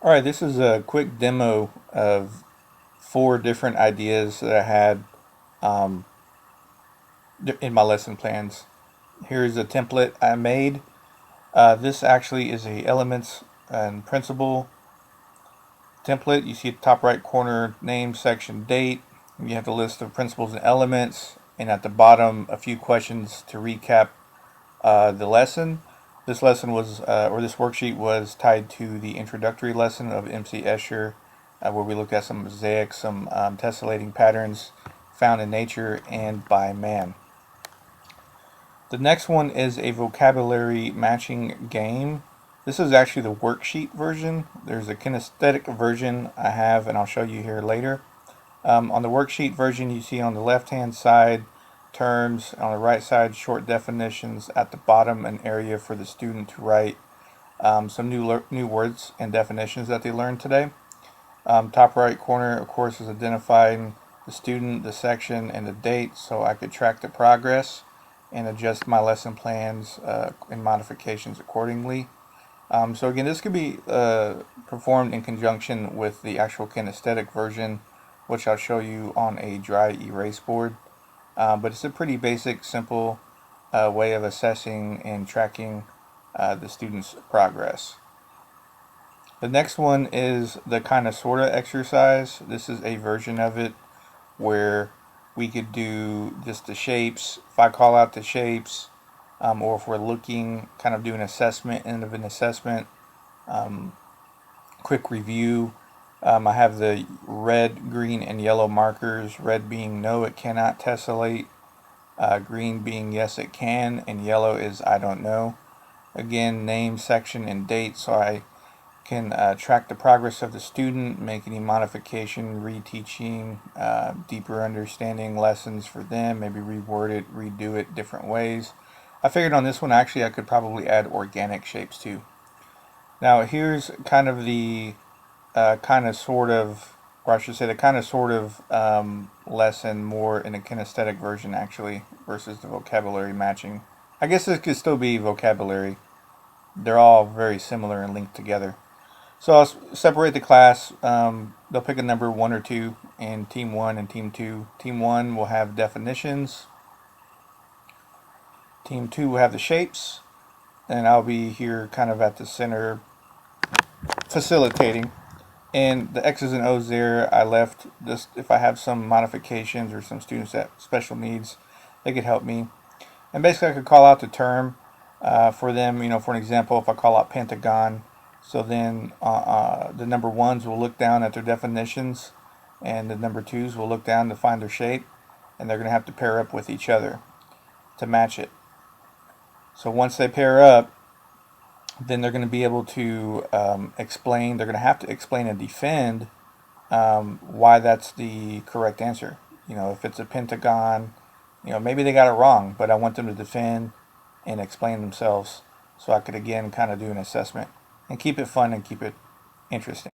Alright, this is a quick demo of 4 different ideas that I had um, in my lesson plans. Here's a template I made. This actually is a elements and principle template. You see at the top right corner, name, section, date. You have the list of principles and elements, and at the bottom, a few questions to recap the lesson. This lesson was, or this worksheet was tied to the introductory lesson of MC Escher, where we looked at some mosaics, some tessellating patterns found in nature and by man. The next one is a vocabulary matching game. This is actually the worksheet version. There's a kinesthetic version I have, and I'll show you here later. On the worksheet version, you see on the left-hand side terms, on the right side short definitions, at the bottom an area for the student to write some new words and definitions that they learned today. Top right corner, of course, is identifying the student, the section, and the date, so I could track the progress and adjust my lesson plans and modifications accordingly. So again, this could be performed in conjunction with the actual kinesthetic version, which I'll show you on a dry erase board. But it's a pretty basic, simple way of assessing and tracking the student's progress. The next one is the kind of sorta exercise. This is a version of it where we could do just the shapes. If I call out the shapes, or if we're looking, kind of do an assessment, end of an assessment, quick review. I have the red, green, and yellow markers. Red being no, it cannot tessellate. Green being yes, it can, and yellow is I don't know. Again, name, section, and date, so I can track the progress of the student, make any modification, reteaching, deeper understanding lessons for them, maybe reword it, redo it different ways. I figured on this one actually I could probably add organic shapes too. Now here's kind of the kind of sort of, or I should say the kind of sort of lesson more in a kinesthetic version actually versus the vocabulary matching. I guess this could still be vocabulary. They're all very similar and linked together. So I'll separate the class. They'll pick a number 1 or 2 in team 1 and team 2. Team 1 will have definitions. Team 2 will have the shapes. And I'll be here kind of at the center facilitating. And the X's and O's there, I left just if I have some modifications or some students that have special needs, they could help me. And basically I could call out the term for them, for an example, if I call out pentagon, so then the number 1s will look down at their definitions and the number 2s will look down to find their shape, and they're going to have to pair up with each other to match it. So once they pair up, then they're going to be able to explain, they're going to have to explain and defend why that's the correct answer. If it's a pentagon, maybe they got it wrong, but I want them to defend and explain themselves so I could again kind of do an assessment and keep it fun and keep it interesting.